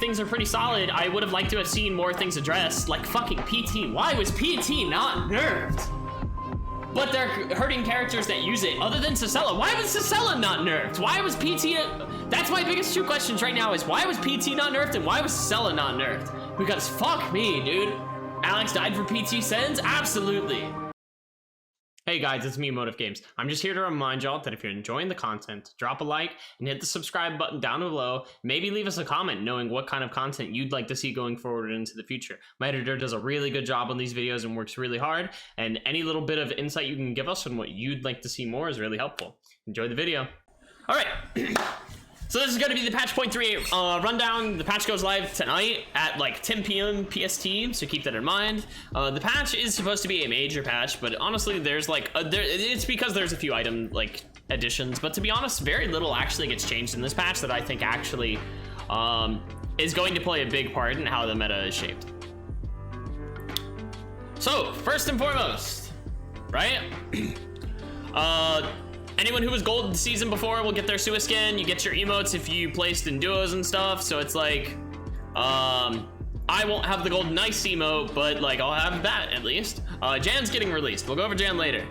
things are pretty solid. I would have liked to have seen more things addressed, like fucking PT. Why was PT not nerfed? But they're hurting characters that use it, other than Cicella. Why was Cicella not nerfed? Why was PT... That's my biggest two questions right now is why was PT not nerfed and why was Cicella not nerfed? Because fuck me, dude. Alex died for PT Sens? Absolutely. Hey guys, it's me, MOTFGames. I'm just here to remind y'all that if you're enjoying the content, drop a like and hit the subscribe button down below. Maybe leave us a comment knowing what kind of content you'd like to see going forward into the future. My editor does a really good job on these videos and works really hard, and any little bit of insight you can give us on what you'd like to see more is really helpful. Enjoy the video. All right. So this is going to be the patch 0.38 rundown. The patch goes live tonight at like 10 p.m. PST, so keep that in mind. The patch is supposed to be a major patch, but honestly, there's like it's because there's a few item like additions. But to be honest, very little actually gets changed in this patch that I think actually is going to play a big part in how the meta is shaped. So first and foremost, right? Anyone who was gold the season before will get their Sua skin. You get your emotes if you placed in duos and stuff. So it's like, I won't have the golden ice emote, but like I'll have that at least. Jan's getting released. We'll go over Jan later.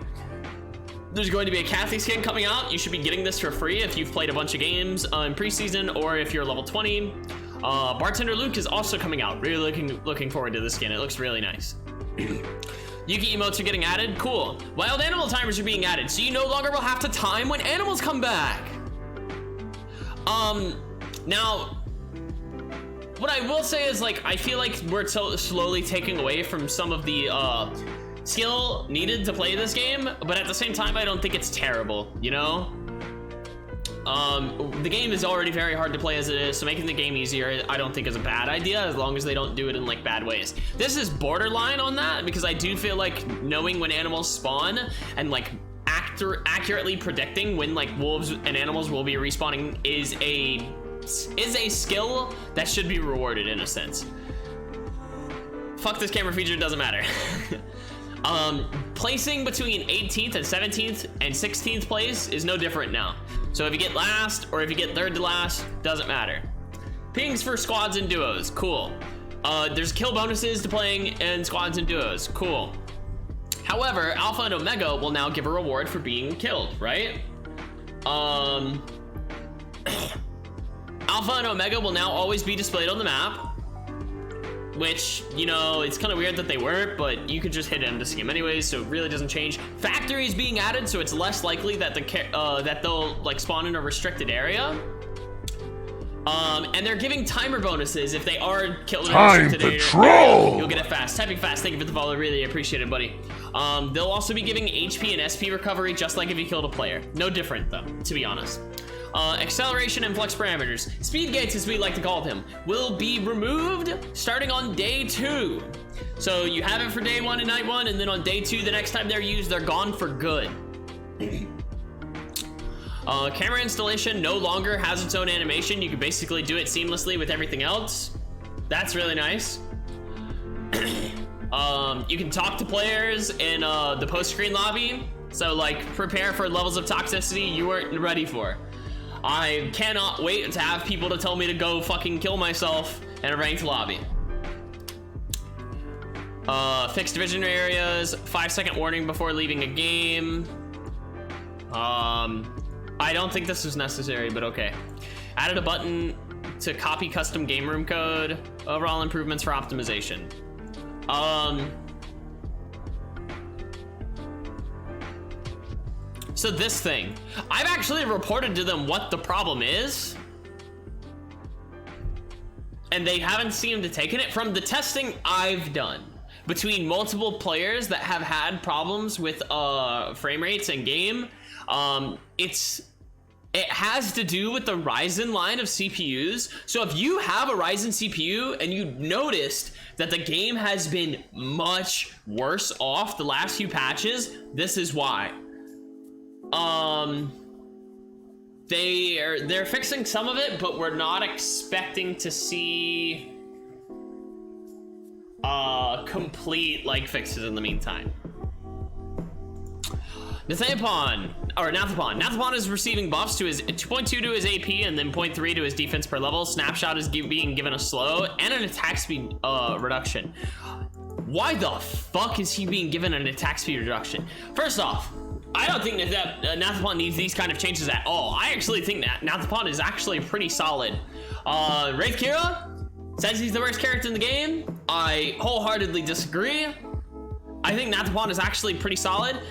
There's going to be a Cathy skin coming out. You should be getting this for free if you've played a bunch of games in preseason or if you're level 20. Bartender Luke is also coming out. Really looking forward to this skin. It looks really nice. Yuki emotes are getting added. Cool. Wild animal timers are being added, so you no longer will have to time when animals come back. Now, what I will say is, like, I feel like we're so slowly taking away from some of the skill needed to play this game, but at the same time, I don't think it's terrible, you know? The game is already very hard to play as it is, so making the game easier I don't think is a bad idea, as long as they don't do it in like bad ways. This is borderline on that, because I do feel like knowing when animals spawn and like accurately predicting when like wolves and animals will be respawning is a skill that should be rewarded in a sense. Fuck this camera feature, doesn't matter. Placing between 18th and 17th and 16th place is no different now. So if you get last or if you get third to last, doesn't matter. Pings for squads and duos, cool. There's kill bonuses to playing in squads and duos, cool. However, Alpha and Omega will now give a reward for being killed, right? Alpha and Omega will now always be displayed on the map, which, you know, it's kind of weird that they weren't, but you could just hit them to see them anyways, so it really doesn't change. Factories being added, so it's less likely that that they'll like spawn in a restricted area. And they're giving timer bonuses if they are killed in a restricted area. You'll get it fast. Typing fast. Thank you for the follow. Really appreciate it, buddy. They'll also be giving HP and SP recovery, just like if you killed a player. No different though, to be honest. Acceleration and flex parameters, speed gates as we like to call them, will be removed starting on day 2. So you have it for day 1 and night 1, and then on day 2, the next time they're used, they're gone for good. Camera installation no longer has its own animation. You can basically do it seamlessly with everything else. That's really nice. You can talk to players in the post-screen lobby. So like prepare for levels of toxicity you weren't ready for. I cannot wait to have people to tell me to go fucking kill myself in a ranked lobby. Fixed vision areas, 5-second warning before leaving a game. I don't think this is necessary, but okay. Added a button to copy custom game room code. Overall improvements for optimization. So this thing, I've actually reported to them what the problem is, and they haven't seemed to take it. From the testing I've done between multiple players that have had problems with frame rates in game, it has to do with the Ryzen line of CPUs. So if you have a Ryzen CPU and you noticed that the game has been much worse off the last few patches, this is why. They're fixing some of it, but we're not expecting to see complete like fixes in the meantime. Nathapon, or Nathapon. Nathapon is receiving buffs to his 2.2 to his AP and then 0.3 to his defense per level. Snapshot is being given a slow and an attack speed reduction. Why the fuck is he being given an attack speed reduction? First off, I don't think that Nathapon needs these kind of changes at all. I actually think that Nathapon is actually pretty solid. Wraith Kira says he's the worst character in the game. I wholeheartedly disagree. I think Nathapon is actually pretty solid.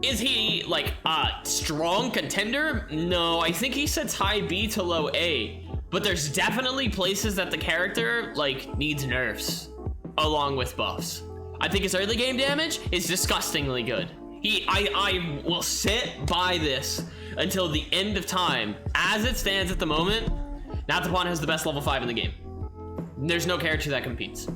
Is he like a strong contender? No, I think he sits high B to low A, but there's definitely places that the character like needs nerfs along with buffs. I think his early game damage is disgustingly good. I will sit by this until the end of time. As it stands at the moment, Nathapon has the best level 5 in the game. There's no character that competes.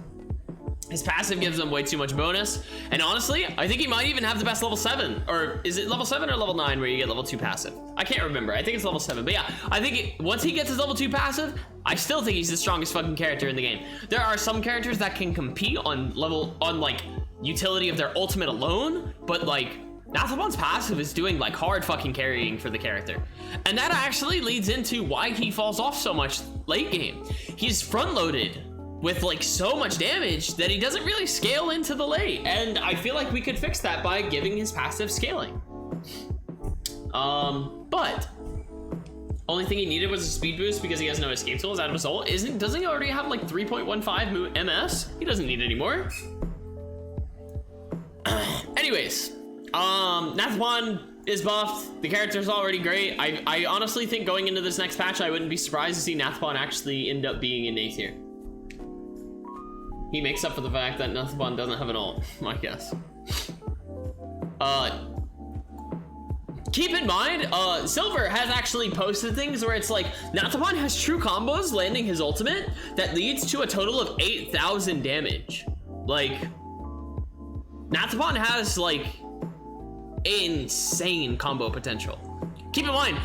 His passive gives him way too much bonus, and honestly, I think he might even have the best level 7, or is it level 7 or level 9 where you get level 2 passive? I can't remember. I think it's level 7, but yeah, I think once he gets his level 2 passive, I still think he's the strongest fucking character in the game. There are some characters that can compete on like utility of their ultimate alone, but like Nathapon's passive is doing like hard fucking carrying for the character, and that actually leads into why he falls off so much late game. He's front loaded with like so much damage that he doesn't really scale into the late, and I feel like we could fix that by giving his passive scaling. But only thing he needed was a speed boost because he has no escape tools. As a result, doesn't he already have like 3.15 MS? He doesn't need any more. Anyways, Nathapon is buffed. The character's already great. I honestly think going into this next patch, I wouldn't be surprised to see Nathapon actually end up being in A tier. He makes up for the fact that Nathapon doesn't have an ult, I guess. Keep in mind, Silver has actually posted things where it's like, Nathapon has true combos landing his ultimate that leads to a total of 8,000 damage. Like, Nathapon has like insane combo potential. Keep in mind,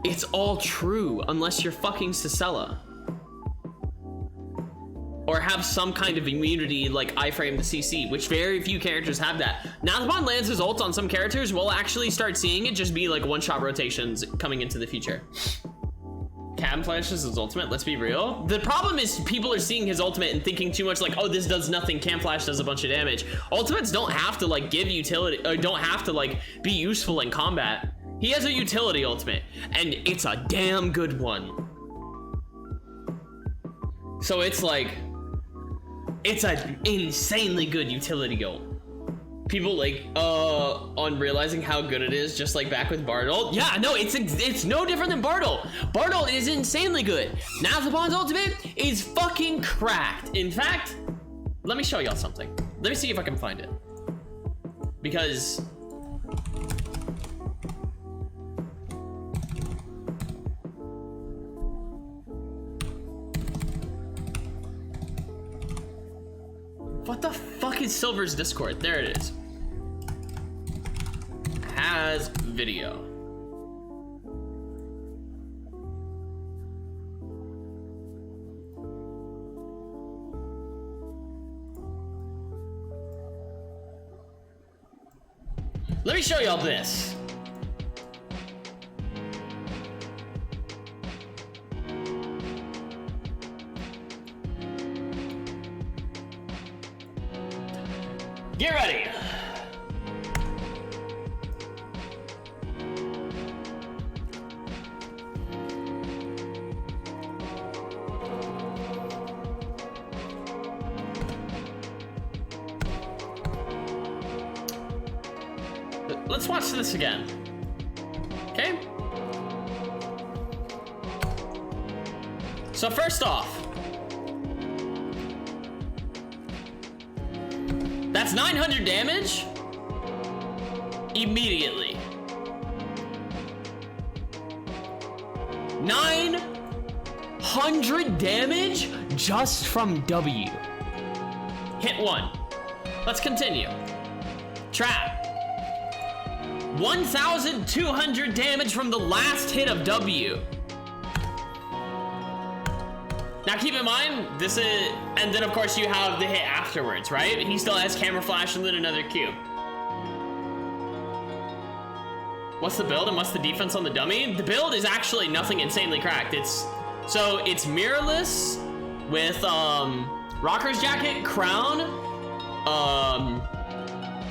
it's all true unless you're fucking Sisela, or have some kind of immunity like iframe the CC, which very few characters have that. Nathapon lands his ult on some characters, we'll actually start seeing it just be like one-shot rotations coming into the future. Cam flashes his ultimate, let's be real. The problem is people are seeing his ultimate and thinking too much like, oh, this does nothing, Cam Flash does a bunch of damage. Ultimates don't have to like give utility, or don't have to like be useful in combat. He has a utility ultimate, and it's a damn good one. So it's like, it's an insanely good utility ult. People like on realizing how good it is, just like back with Bartle. Yeah, no, it's no different than Bartle. Bartle is insanely good. Nathapon's ultimate is fucking cracked. In fact, let me show y'all something. Let me see if I can find it, because what the fuck is Silver's Discord? There it is. Has video. Let me show y'all this. Get ready. Let's watch this again. Okay? So first off, that's 900 damage immediately. 900 damage just from W. Hit 1. Let's continue. Trap. 1,200 damage from the last hit of W. Now keep in mind, this is, and then of course you have the hit afterwards, right? He still has camera flash and then another Q. What's the build and what's the defense on the dummy? The build is actually nothing insanely cracked. It's mirrorless with Rocker's Jacket, Crown,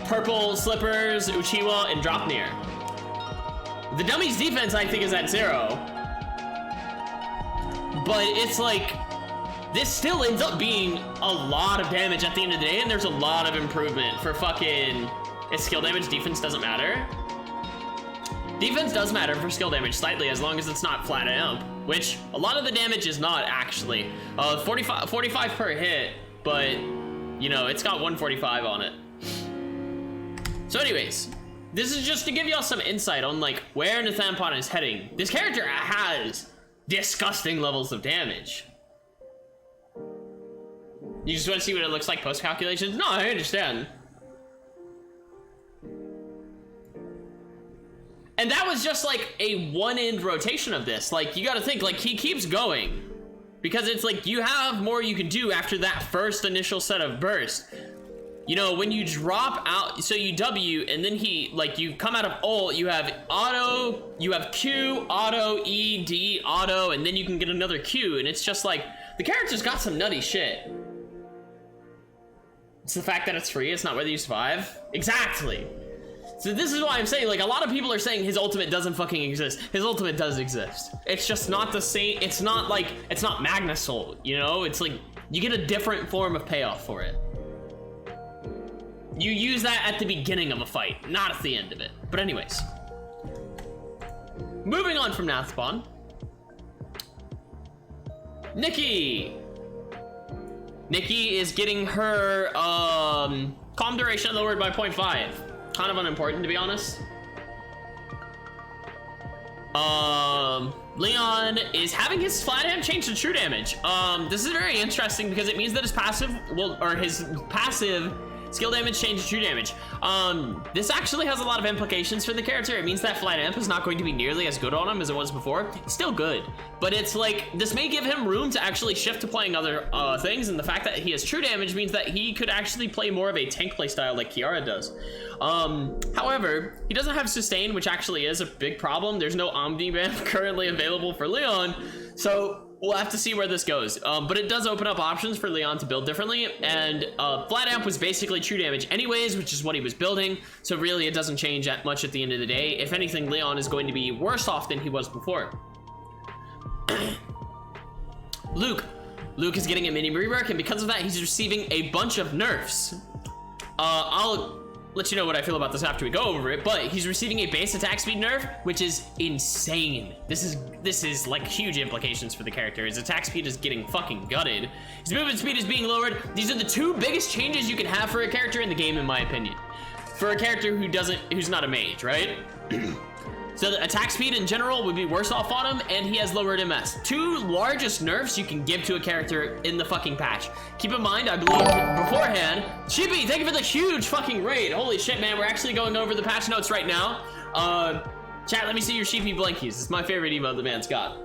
purple slippers, Uchiwa, and Dropnir. The dummy's defense I think is at 0. But it's like, this still ends up being a lot of damage at the end of the day, and there's a lot of improvement for fucking, it's skill damage, defense doesn't matter. Defense does matter for skill damage slightly, as long as it's not flat amp, which a lot of the damage is not actually. 45 per hit, but you know, it's got 145 on it. So anyways, this is just to give y'all some insight on like where Nathapon is heading. This character has disgusting levels of damage. You just want to see what it looks like post calculations? No, I understand. And that was just like a one-end rotation of this. Like, you gotta think, like, he keeps going. Because it's like, you have more you can do after that first initial set of burst. You know, when you drop out, so you W, and then he, like, you come out of ult, you have auto, you have Q, auto, E, D, auto, and then you can get another Q, and it's just like, the character's got some nutty shit. It's the fact that it's free, it's not whether you survive. Exactly. So this is why I'm saying, like, a lot of people are saying his ultimate doesn't fucking exist. His ultimate does exist. It's just not the same, it's not like, it's not Magnasoul, you know? It's like, you get a different form of payoff for it. You use that at the beginning of a fight, not at the end of it. But anyways. Moving on from Nathapon. Nicky! Nicky is getting her, calm duration lowered by 0.5. Kind of unimportant, to be honest. Leon is having his flat amp change to true damage. This is very interesting because it means that his passive his passive skill damage changes true damage. This actually has a lot of implications for the character. It means that flat amp is not going to be nearly as good on him as it was before. It's still good, but it's like, this may give him room to actually shift to playing other things, and the fact that he has true damage means that he could actually play more of a tank playstyle like Kiara does. However, he doesn't have sustain, which actually is a big problem. There's no Omnisyphon currently available for Leon, so we'll have to see where this goes. But it does open up options for Leon to build differently, and flat amp was basically true damage anyways, which is what he was building, so really it doesn't change that much at the end of the day. If anything, Leon is going to be worse off than he was before. Luke is getting a mini rework, and because of that, he's receiving a bunch of nerfs. I'll let you know what I feel about this after we go over it, but he's receiving a base attack speed nerf, which is insane. This is like huge implications for the character. His attack speed is getting fucking gutted. His movement speed is being lowered. These are the two biggest changes you can have for a character in the game, in my opinion. For a character who's not a mage, right? So the attack speed in general would be worse off on him, and he has lowered MS. Two largest nerfs you can give to a character in the fucking patch. Keep in mind, I believe beforehand, Sheepy, thank you for the huge fucking raid. Holy shit, man, we're actually going over the patch notes right now. Chat, let me see your Sheepy blankies. It's my favorite emote the man's got.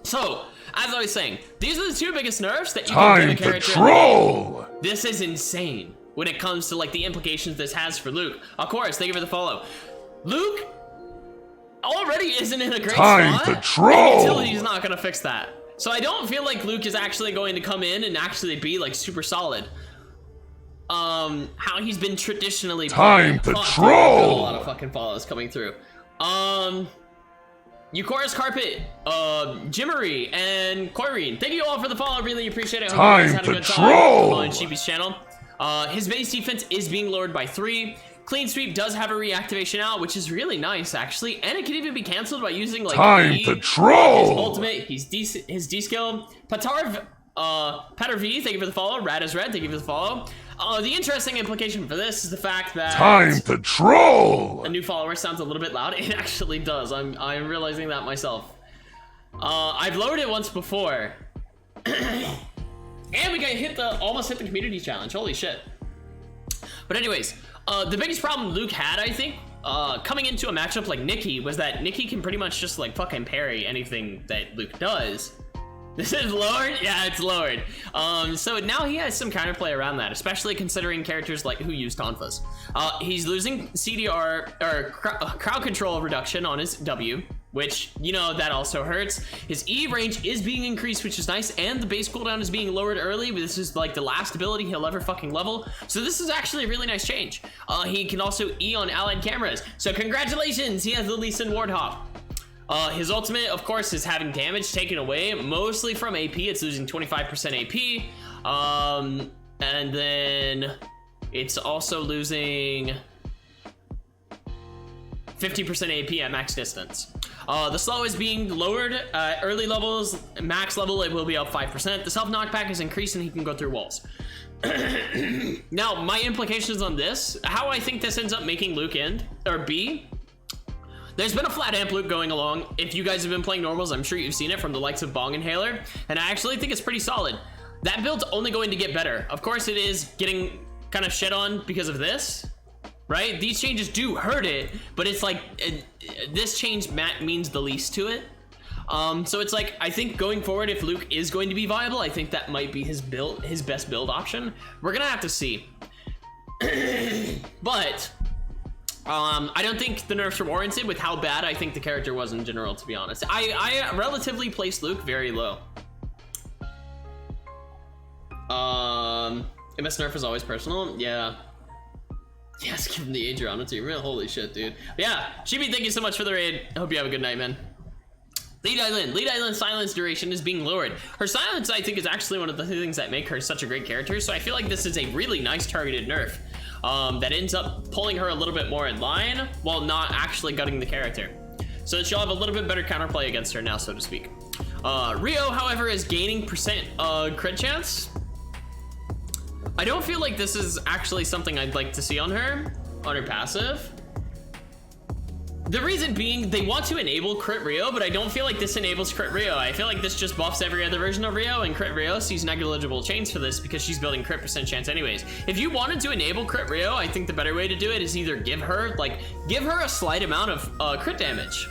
So, as I was saying, these are the two biggest nerfs that you can give a character in the game. This is insane when it comes to like the implications this has for Luke. Of course, thank you for the follow. Luke already isn't in a great spot, and utility's not gonna fix that. So I don't feel like Luke is actually going to come in and actually be like super solid. How he's been traditionally playing. A lot of fucking follows coming through. Euchorus Carpet, Jimmery, and Coirine, thank you all for the follow. Really appreciate it. Hope you guys had a good time on Sheepy's channel. His base defense is being lowered by 3. Clean Sweep does have a reactivation out, which is really nice, actually, and it can even be canceled by using like his ultimate, his D skill. Patar V, thank you for the follow. Rad is Red, thank you for the follow. The interesting implication for this is the fact that a new follower sounds a little bit loud. It actually does. I'm realizing that myself. I've lowered it once before, and we got almost hit the community challenge. Holy shit! But anyways. The biggest problem Luke had, I think, coming into a matchup like Nicky, was that Nicky can pretty much just like fucking parry anything that Luke does. This is lowered? Yeah, it's lowered. So now he has some counterplay around that, especially considering characters like who use tonfas. He's losing CDR, or crowd control reduction on his W, which, you know, that also hurts. His E range is being increased, which is nice, and the base cooldown is being lowered early, but this is like the last ability he'll ever fucking level. So this is actually a really nice change. He can also E on allied cameras. So congratulations, he has the Lee Sin Warthog. His ultimate, of course, is having damage taken away, mostly from AP. It's losing 25% AP. And then it's also losing 50% AP at max distance. The slow is being lowered. Early levels, max level, it will be up 5%. The self knockback is increased and he can go through walls. Now, my implications on this, how I think this ends up making Luke end, or B, there's been a flat amp loop going along. If you guys have been playing normals, I'm sure you've seen it from the likes of Bong Inhaler, and I actually think it's pretty solid. That build's only going to get better. Of course, it is getting kind of shit on because of this, right? These changes do hurt it, but it's like, this change means the least to it. So it's like, I think going forward, if Luke is going to be viable, I think that might be his best build option. We're gonna have to see. But I don't think the nerfs are warranted with how bad I think the character was in general, to be honest. I relatively placed Luke very low. MS nerf is always personal. Yeah. Yes, give him the Adriana team. Holy shit, dude. But yeah, Chibi, thank you so much for the raid. I hope you have a good night, man. Lee Dailin silence duration is being lowered. Her silence, I think, is actually one of the things that make her such a great character. So I feel like this is a really nice targeted nerf. That ends up pulling her a little bit more in line while not actually gutting the character. So that she'll have a little bit better counterplay against her now, so to speak. Rio, however, is gaining percent crit chance. I don't feel like this is actually something I'd like to see on her passive. The reason being, they want to enable crit Rio, but I don't feel like this enables crit Rio. I feel like this just buffs every other version of Rio, and crit Rio sees negligible chains for this because she's building crit percent chance anyways. If you wanted to enable crit Rio, I think the better way to do it is either give her a slight amount of crit damage.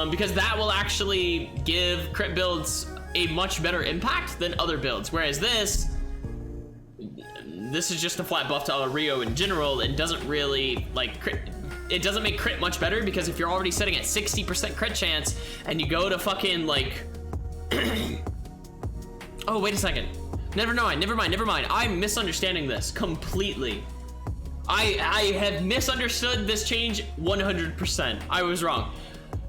Because that will actually give crit builds a much better impact than other builds. Whereas this is just a flat buff to Rio in general and doesn't really like crit. It doesn't make crit much better because if you're already setting at 60% crit chance and you go to fucking like oh, wait a second. Never mind. I'm misunderstanding this completely. I have misunderstood this change 100%. I was wrong.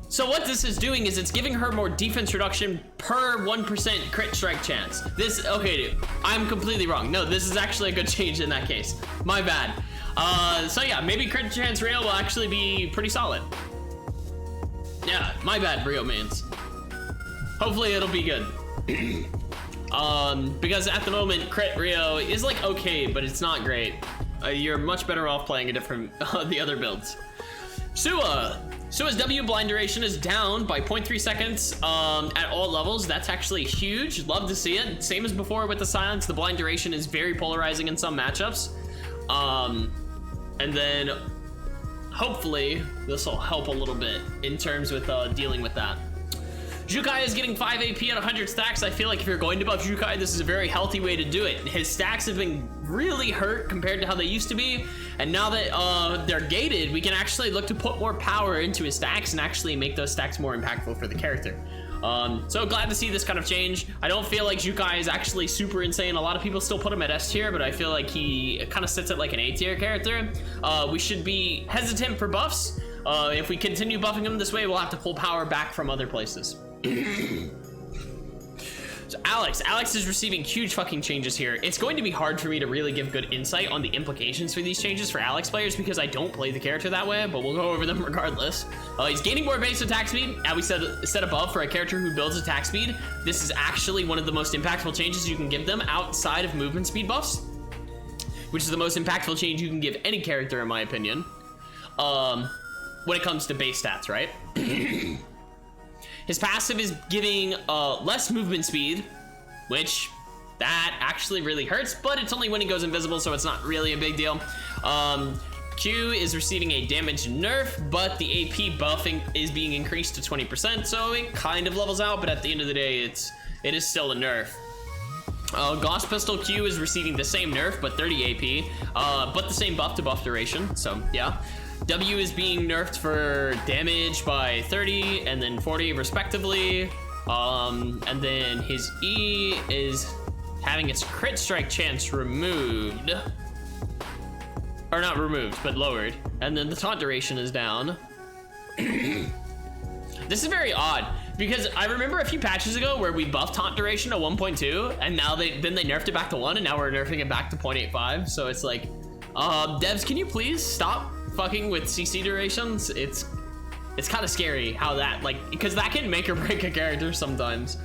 So what this is doing is it's giving her more defense reduction per 1% crit strike chance. Okay, dude, I'm completely wrong. No, this is actually a good change in that case. My bad. So yeah, maybe crit chance Rio will actually be pretty solid. Yeah, my bad, Rio mains. Hopefully it'll be good. Because at the moment, crit Rio is like okay, but it's not great. You're much better off playing a different, the other builds. Sua's W blind duration is down by 0.3 seconds at all levels. That's actually huge. Love to see it. Same as before with the silence, the blind duration is very polarizing in some matchups. And then hopefully this will help a little bit in terms with dealing with that. Xiukai is getting 5 AP at 100 stacks. I feel like if you're going to buff Xiukai, this is a very healthy way to do it. His stacks have been really hurt compared to how they used to be. And now that they're gated, we can actually look to put more power into his stacks and actually make those stacks more impactful for the character. So glad to see this kind of change. I don't feel like Xiukai is actually super insane. A lot of people still put him at S tier, but I feel like he kind of sits at like an A tier character. We should be hesitant for buffs. If we continue buffing him this way, we'll have to pull power back from other places. So Alex is receiving huge fucking changes here. It's going to be hard for me to really give good insight on the implications for these changes for Alex players because I don't play the character that way, but we'll go over them regardless. He's gaining more base attack speed, as we said above, for a character who builds attack speed. This is actually one of the most impactful changes you can give them outside of movement speed buffs, which is the most impactful change you can give any character in my opinion, when it comes to base stats, right? His passive is giving less movement speed, which that actually really hurts, but it's only when he goes invisible, so it's not really a big deal. Q is receiving a damage nerf, but the AP buffing is being increased to 20%, so it kind of levels out, but at the end of the day, it is still a nerf. Gauss Pistol Q is receiving the same nerf, but 30 AP, but the same buff to buff duration, so yeah. W is being nerfed for damage by 30 and then 40 respectively. And then his E is having its crit strike chance removed. Or not removed, but lowered. And then the taunt duration is down. This is very odd, because I remember a few patches ago where we buffed taunt duration to 1.2, and now they nerfed it back to 1, and now we're nerfing it back to 0.85. So it's like, devs, can you please stop fucking with CC durations? It's kind of scary how that, like, because that can make or break a character sometimes.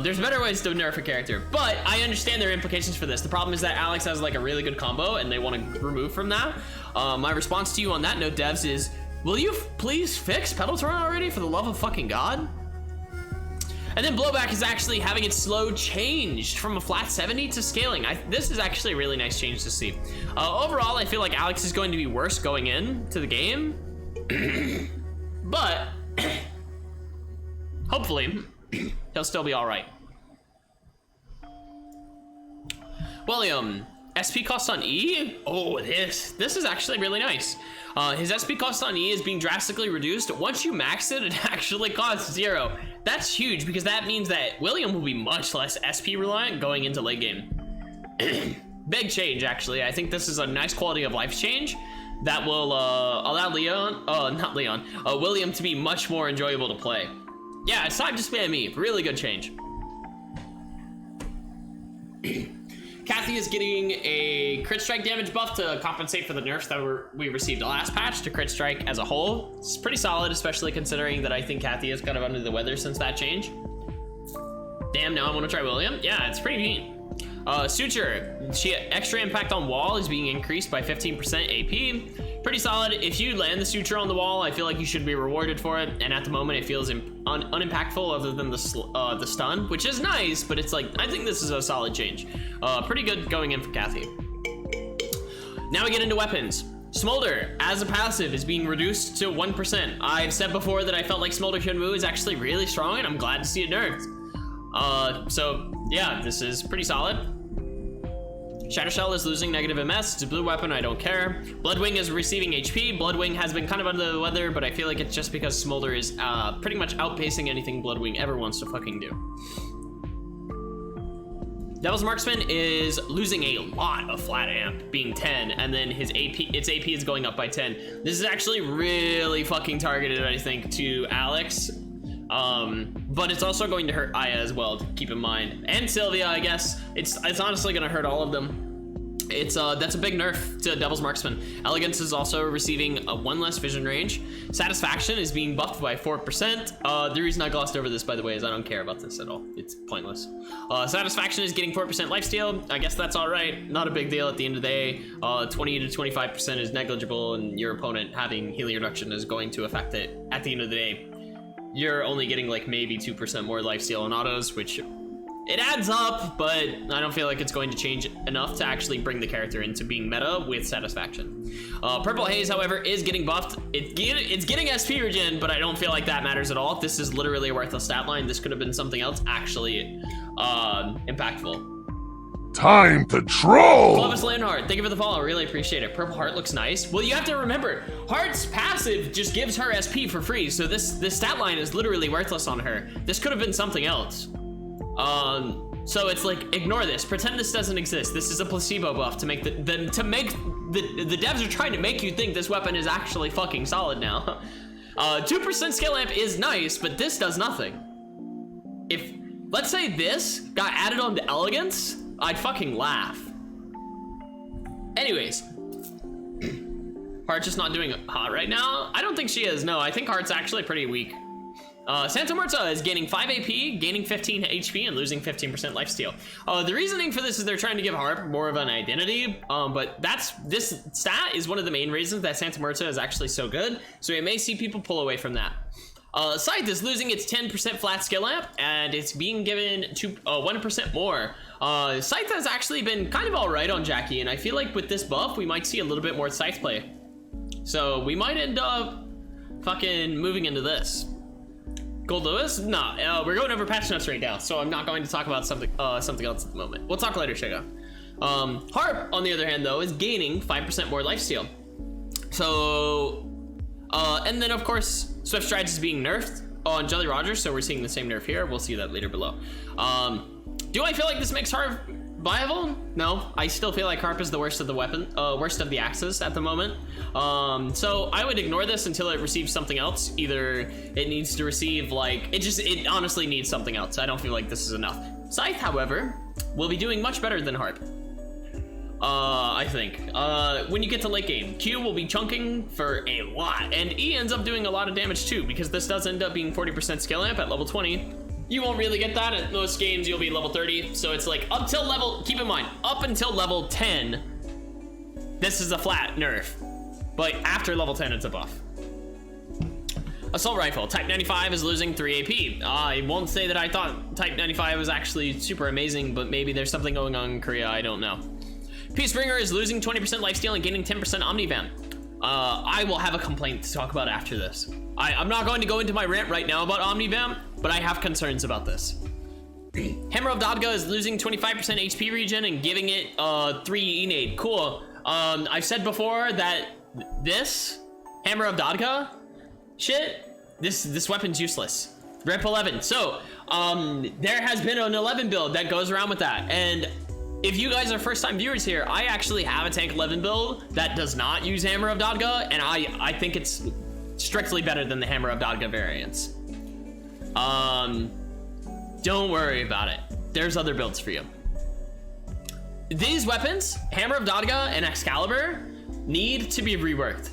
There's better ways to nerf a character, but I understand their implications for this. The problem is that Alex has like a really good combo, and they want to remove from that. My response to you on that note, devs, is will you please fix pedal turn already, for the love of fucking God? And then Blowback is actually having its slow changed from a flat 70 to scaling. This is actually a really nice change to see. Overall, I feel like Alex is going to be worse going into the game. But hopefully he'll still be all right. William, SP cost on E? Oh, this is actually really nice. His SP cost on E is being drastically reduced. Once you max it, it actually costs 0. That's huge, because that means that William will be much less SP reliant going into late game. Big change, actually. I think this is a nice quality of life change that will allow William to be much more enjoyable to play. Yeah, it's time to spam E. Really good change. Cathy is getting a crit strike damage buff to compensate for the nerfs that we received last patch to crit strike as a whole. It's pretty solid, especially considering that I think Cathy is kind of under the weather since that change. Damn, now I want to try William. Yeah, it's pretty neat. Suture, extra impact on wall is being increased by 15% AP. Pretty solid. If you land the Suture on the wall, I feel like you should be rewarded for it. And at the moment, it feels unimpactful other than the stun, which is nice, but it's like, I think this is a solid change. Pretty good going in for Cathy. Now we get into weapons. Smolder, as a passive, is being reduced to 1%. I've said before that I felt like Smolder Shenmue is actually really strong, and I'm glad to see it nerfed. So yeah, this is pretty solid. Shatter Shell is losing negative MS. It's a blue weapon, I don't care. Bloodwing is receiving HP. Bloodwing has been kind of under the weather, but I feel like it's just because Smolder is pretty much outpacing anything Bloodwing ever wants to fucking do. Devil's Marksman is losing a lot of flat amp, being 10, and then its AP is going up by 10. This is actually really fucking targeted, I think, to Alex. But it's also going to hurt Aya as well, to keep in mind, and Sylvia, I guess. It's honestly gonna hurt all of them. That's a big nerf to Devil's Marksman. Elegance is also receiving one less vision range. Satisfaction is being buffed by 4%. The reason I glossed over this, by the way, is I don't care about this at all. It's pointless. Satisfaction is getting 4% lifesteal. I guess that's all right. Not a big deal at the end of the day. 20 to 25% is negligible, and your opponent having healing reduction is going to affect it at the end of the day. You're only getting like maybe 2% more lifesteal on autos, which it adds up, but I don't feel like it's going to change enough to actually bring the character into being meta with satisfaction. Purple Haze, however, is getting buffed. It's getting SP regen, but I don't feel like that matters at all. This is literally a worthless stat line. This could have been something else actually impactful. Time to troll! Clovis Leonhardt, thank you for the follow, really appreciate it. Purple Heart looks nice. Well, you have to remember, Heart's passive just gives her SP for free, so this stat line is literally worthless on her. This could have been something else. So it's like, ignore this, pretend this doesn't exist. This is a placebo buff to make the devs are trying to make you think this weapon is actually fucking solid now. 2% skill amp is nice, but this does nothing. If, let's say this got added on to Elegance, I'd fucking laugh. Anyways, Heart's just not doing hot right now. I don't think she is. No, I think Heart's actually pretty weak. Santa Marta is gaining 5 AP, gaining 15 HP, and losing 15% lifesteal. The reasoning for this is they're trying to give Heart more of an identity, but this stat is one of the main reasons that Santa Marta is actually so good, so you may see people pull away from that. Scythe is losing its 10% flat skill amp, and it's being given 1% more. Scythe has actually been kind of alright on Jackie, and I feel like with this buff, we might see a little bit more Scythe play. So we might end up fucking moving into this. Gold Lewis? No, we're going over patch notes right now, so I'm not going to talk about something else at the moment. We'll talk later, Xiukai. Harp, on the other hand, though, is gaining 5% more lifesteal. So, and then of course, Swift Strides is being nerfed on Jolly Roger, so we're seeing the same nerf here. We'll see that later below. Do I feel like this makes Harp viable? No, I still feel like Harp is the worst of the worst of the axes at the moment. So I would ignore this until it receives something else. Either it needs to receive like, it honestly needs something else. I don't feel like this is enough. Scythe, however, will be doing much better than Harp. I think. When you get to late game, Q will be chunking for a lot, and E ends up doing a lot of damage too, because this does end up being 40% skill amp at level 20. You won't really get that at most games. You'll be level 30, so it's like up till level, keep in mind, up until level 10, this is a flat nerf, but after level 10, it's a buff. Assault Rifle, Type 95 is losing 3 AP. I won't say that I thought Type 95 was actually super amazing, but maybe there's something going on in Korea, I don't know. Peacebringer is losing 20% lifesteal and gaining 10% Omnivamp. I will have a complaint to talk about after this. I'm not going to go into my rant right now about Omnivamp, but I have concerns about this. Hammer of Dodga is losing 25% HP regen and giving it 3 Enade. Cool. I've said before that this Hammer of Dodga shit, this weapon's useless. Rep 11. So there has been an 11 build that goes around with that, and if you guys are first-time viewers here, I actually have a Tank 11 build that does not use Hammer of Dodga, and I think it's strictly better than the Hammer of Dodga variants. Don't worry about it. There's other builds for you. These weapons, Hammer of Dodga and Excalibur, need to be reworked.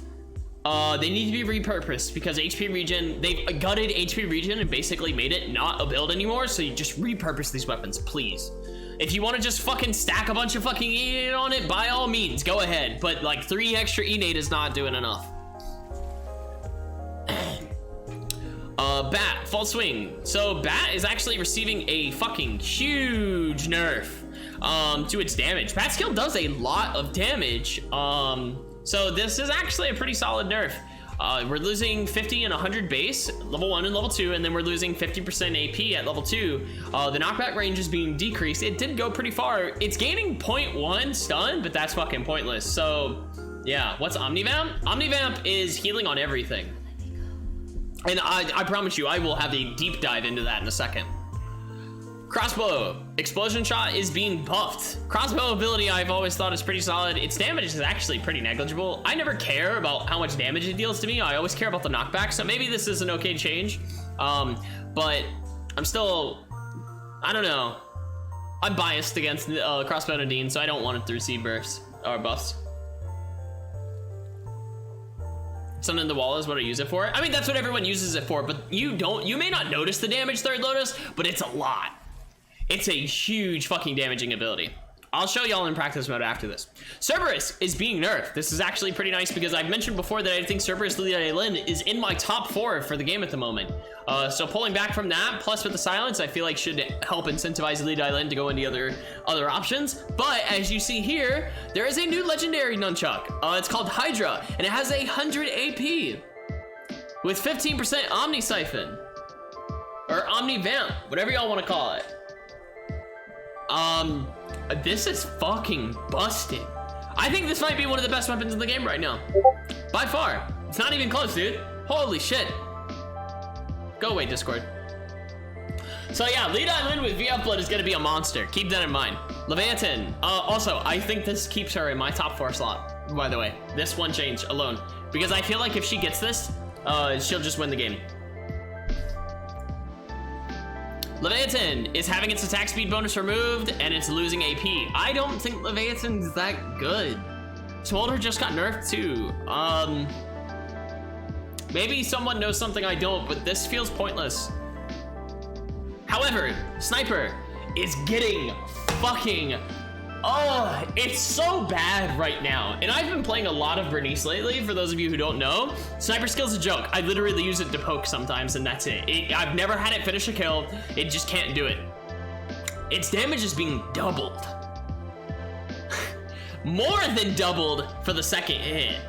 They need to be repurposed because HP regen, they've gutted HP regen and basically made it not a build anymore, so you just repurpose these weapons, please. If you want to just fucking stack a bunch of fucking Enade on it, by all means, go ahead. But like 3 extra Enade is not doing enough. Bat, Full Swing. So Bat is actually receiving a fucking huge nerf to its damage. Bat skill does a lot of damage. So this is actually a pretty solid nerf. We're losing 50 and 100 base, level 1 and level 2, and then we're losing 50% AP at level 2. The knockback range is being decreased. It did go pretty far. It's gaining 0.1 stun, but that's fucking pointless. So, yeah, what's Omnivamp? Omnivamp is healing on everything. And I promise you, I will have a deep dive into that in a second. Crossbow, Explosion Shot is being buffed. Crossbow ability I've always thought is pretty solid. Its damage is actually pretty negligible. I never care about how much damage it deals to me. I always care about the knockback, so maybe this is an okay change. But I'm still, I don't know. I'm biased against Crossbow Nadine, so I don't want it to receive bursts or buffs. Something in the wall is what I use it for. I mean, that's what everyone uses it for, but you may not notice the damage, Third Lotus, but it's a lot. It's a huge fucking damaging ability. I'll show y'all in practice mode after this. Cerberus is being nerfed. This is actually pretty nice because I've mentioned before that I think Cerberus Dailin is in my top 4 for the game at the moment. So pulling back from that, plus with the silence, I feel like should help incentivize Dailin to go into other options. But as you see here, there is a new legendary nunchuck. It's called Hydra, and it has 100 AP with 15% Omnisyphon or Omnivamp, whatever y'all want to call it. This is fucking busted. I think this might be one of the best weapons in the game right now. By far. It's not even close, dude. Holy shit. Go away, Discord. So yeah, Dailin with VF Blood is gonna be a monster. Keep that in mind. Leviathan. Also, I think this keeps her in my top 4 slot, by the way. This one change alone. Because I feel like if she gets this, she'll just win the game. Leviathan is having its attack speed bonus removed, and it's losing AP. I don't think Leviathan's that good. Smolder just got nerfed too. Maybe someone knows something I don't, but this feels pointless. However, Sniper is getting fucking... Oh, it's so bad right now. And I've been playing a lot of Bernice lately, for those of you who don't know. Sniper skill's a joke. I literally use it to poke sometimes, and that's it. I've never had it finish a kill. It just can't do it. Its damage is being doubled. More than doubled for the second hit.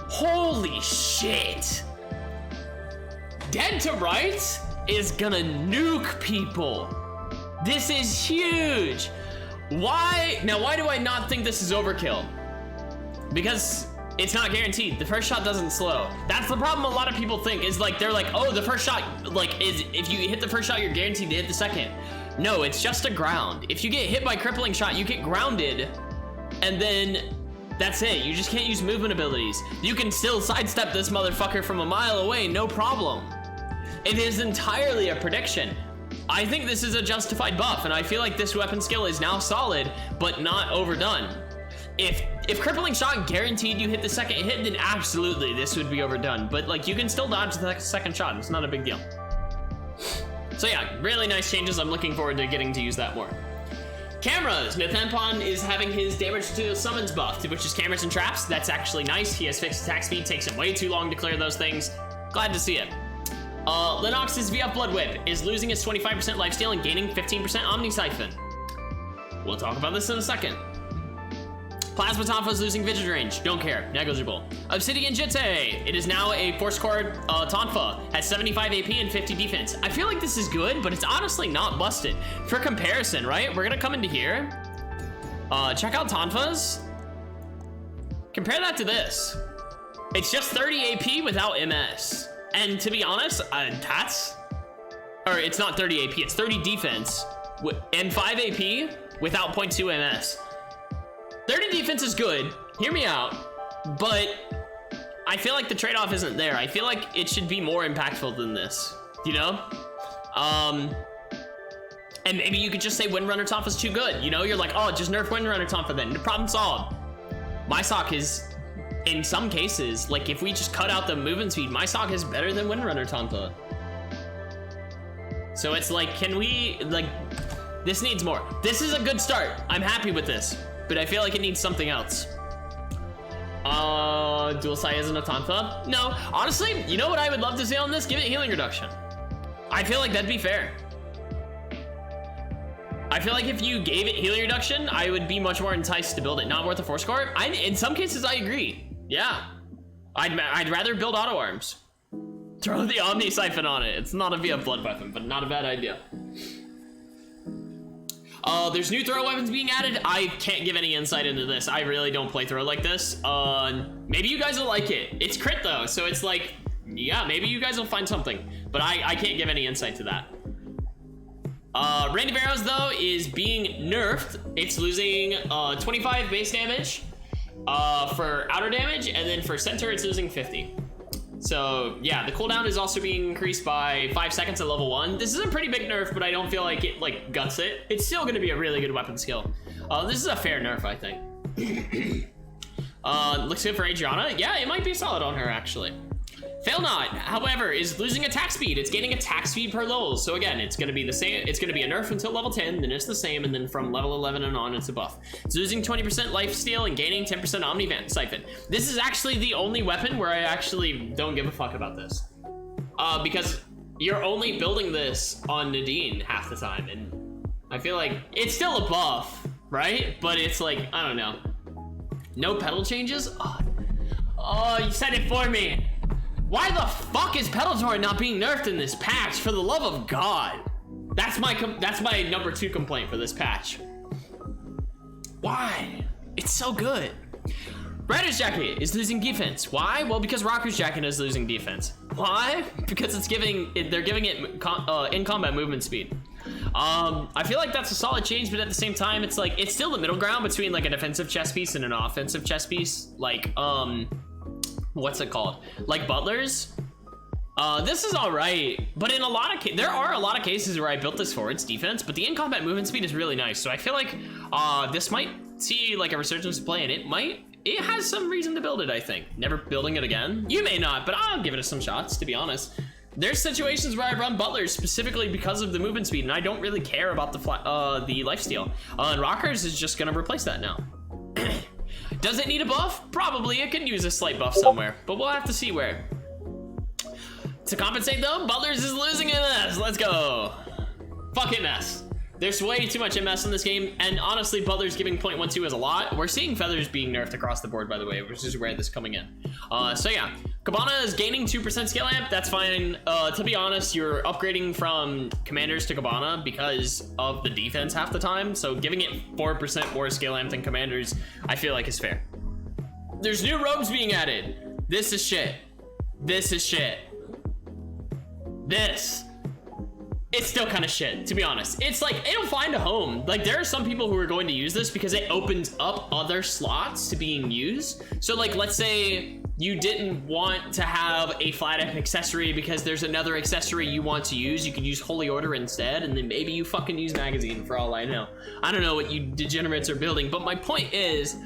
Holy shit. Dead to rights is gonna nuke people. This is huge. Why? Now, why do I not think this is overkill? Because it's not guaranteed. The first shot doesn't slow. That's the problem a lot of people think is like, they're like, oh, the first shot, like, is if you hit the first shot, you're guaranteed to hit the second. No, it's just a ground. If you get hit by crippling shot, you get grounded, and then that's it. You just can't use movement abilities. You can still sidestep this motherfucker from a mile away, no problem. It is entirely a prediction. I think this is a justified buff, and I feel like this weapon skill is now solid, but not overdone. If crippling shot guaranteed you hit the second hit, then absolutely this would be overdone. But like, you can still dodge the second shot. It's not a big deal. So yeah, really nice changes. I'm looking forward to getting to use that more. Cameras. Nathapon is having his damage to summons buffed, which is cameras and traps. That's actually nice. He has fixed attack speed. Takes him way too long to clear those things. Glad to see it. Lennox's VF Blood Whip is losing its 25% lifesteal and gaining 15% Omnisyphon. We'll talk about this in a second. Plasma Tonfa's losing Vigid range. Don't care. Negligible. Obsidian Jitte. It is now a Force Core Tonfa. Has 75 AP and 50 defense. I feel like this is good, but it's honestly not busted. For comparison, right? We're gonna come into here. Check out Tonfa's. Compare that to this. It's just 30 AP without MS. And to be honest, it's not 30 AP, it's 30 defense and 5 AP without 0.2 MS. 30 defense is good, hear me out, but I feel like the trade-off isn't there. I feel like it should be more impactful than this, you know? And maybe you could just say Windrunner Tonfa's too good, you know? You're like, oh, just nerf Windrunner Tonfa then, the problem solved. My sock is, in some cases, like if we just cut out the movement speed, my sock is better than Windrunner Tonfa. So it's like, can we, like, this needs more. This is a good start. I'm happy with this, but I feel like it needs something else. Dual Sai isn't a Tonfa? No, honestly, you know what I would love to see on this? Give it healing reduction. I feel like that'd be fair. I feel like if you gave it healing reduction, I would be much more enticed to build it. Not worth a Force Core. In some cases, I agree. Yeah, I'd rather build auto arms. Throw the Omnisyphon on it. It's not a VF blood weapon, but not a bad idea. There's new throw weapons being added. I can't give any insight into this. I really don't play throw like this. Maybe you guys will like it. It's crit though, so it's like, yeah, maybe you guys will find something, but I can't give any insight to that. Random Arrows though is being nerfed. It's losing 25 base damage for outer damage, and then for center it's losing 50. So yeah, the cooldown is also being increased by 5 seconds at level 1. This is a pretty big nerf, but I don't feel like it like guts it. It's still going to be a really good weapon skill. This is a fair nerf, I think. Looks good for Adriana. Yeah, it might be solid on her actually. Fail Not, however, is losing attack speed. It's gaining attack speed per level. So again, it's going to be the same. It's going to be a nerf until level 10, then it's the same, and then from level 11 and on, it's a buff. It's losing 20% lifesteal and gaining 10% Omnisyphon. This is actually the only weapon where I actually don't give a fuck about this. Because you're only building this on Nadine half the time, and I feel like it's still a buff, right? But it's like, I don't know. No pedal changes? Oh, you said it for me. Why the fuck is Pedaltor not being nerfed in this patch? For the love of God. That's my number 2 complaint for this patch. Why? It's so good. Rider's Jacket is losing defense. Why? Well, because Rocker's Jacket is losing defense. Why? Because they're giving it in combat movement speed. I feel like that's a solid change, but at the same time, it's like, it's still the middle ground between like a defensive chess piece and an offensive chess piece. Like, what's it called? Like Butler's. This is all right, but in a lot of there are a lot of cases where I built this for its defense, but the in-combat movement speed is really nice. So I feel like this might see like a resurgence of play, and it has some reason to build it. I think never building it again. You may not, but I'll give it some shots. To be honest, there's situations where I run Butlers specifically because of the movement speed, and I don't really care about the lifesteal. And Rockers is just gonna replace that now. Does it need a buff? Probably. It can use a slight buff somewhere, but we'll have to see where. To compensate though, Butlers is losing MS. Let's go. Fuck MS. There's way too much MS in this game, and honestly, Butlers giving 0.12 is a lot. We're seeing Feathers being nerfed across the board, by the way, which is where this is coming in. So yeah, Cabana is gaining 2% skill amp. That's fine. To be honest, you're upgrading from commanders to Cabana because of the defense half the time. So giving it 4% more skill amp than commanders, I feel like is fair. There's new robes being added. This is shit. This is shit. This. It's still kind of shit, to be honest. It's like, it'll find a home. Like, there are some people who are going to use this because it opens up other slots to being used. So like, let's say you didn't want to have a flat amp accessory because there's another accessory you want to use. You could use Holy Order instead, and then maybe you fucking use Magazine for all I know. I don't know what you degenerates are building, but my point is,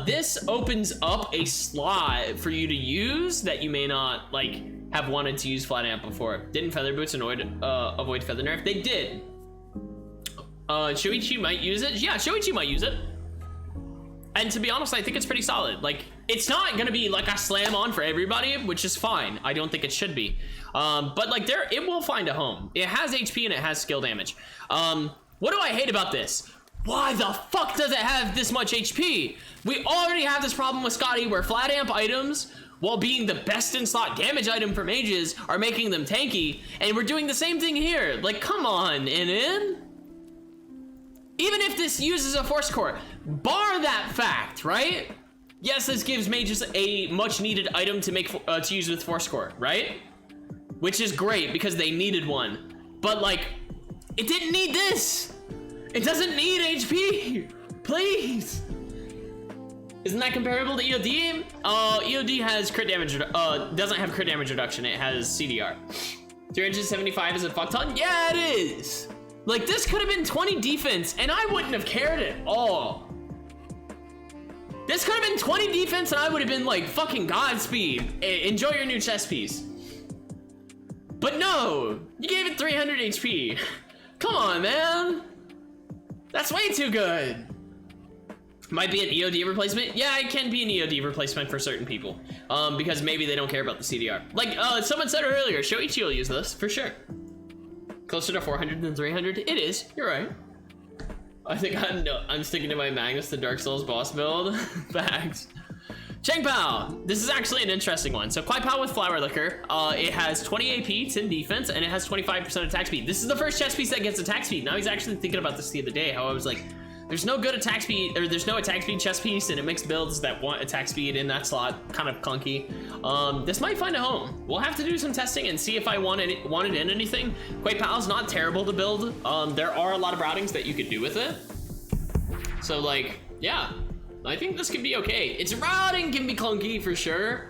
this opens up a slot for you to use that you may not like have wanted to use flat amp before. Didn't Feather Boots avoid Feather Nerf? They did. Xiukai might use it. Yeah, Xiukai might use it. And to be honest, I think it's pretty solid. Like, it's not gonna be like a slam on for everybody, which is fine. I don't think it should be. But like, it will find a home. It has HP and it has skill damage. What do I hate about this? Why the fuck does it have this much HP? We already have this problem with Scotty where flat amp items, while being the best in slot damage item for mages, are making them tanky, and we're doing the same thing here. Like, come on, NN. Even if this uses a force core, bar that fact, right? Yes, this gives mages a much needed item to make to use with force core, right? Which is great because they needed one, but like, it didn't need this. It doesn't need HP, please. Isn't that comparable to EOD? EOD has crit damage, doesn't have crit damage reduction, it has CDR. 375 is a fuck ton? Yeah, it is. Like, this could have been 20 defense, and I wouldn't have cared at all. This could have been 20 defense, and I would have been like, fucking Godspeed. Enjoy your new chess piece. But no, you gave it 300 HP. Come on, man. That's way too good. Might be an EOD replacement. Yeah, it can be an EOD replacement for certain people. Because maybe they don't care about the CDR. Like, someone said earlier, Xiukai will use this, for sure. Closer to 400 than 300? It is, you're right. I think I'm sticking to my Magnus, the Dark Souls boss build. Facts. Cheng Pao. This is actually an interesting one. So Kwai Pao with Flower Liquor. It has 20 AP, 10 defense, and it has 25% attack speed. This is the first chess piece that gets attack speed. Now he's actually thinking about this the other day, how I was like, there's no good attack speed, or there's no attack speed chess piece, and it makes builds that want attack speed in that slot kind of clunky. This might find a home. We'll have to do some testing and see if I want it in anything. Kwai Pao's not terrible to build. There are a lot of routings that you could do with it. So like, yeah, I think this could be okay. Its routing can be clunky for sure,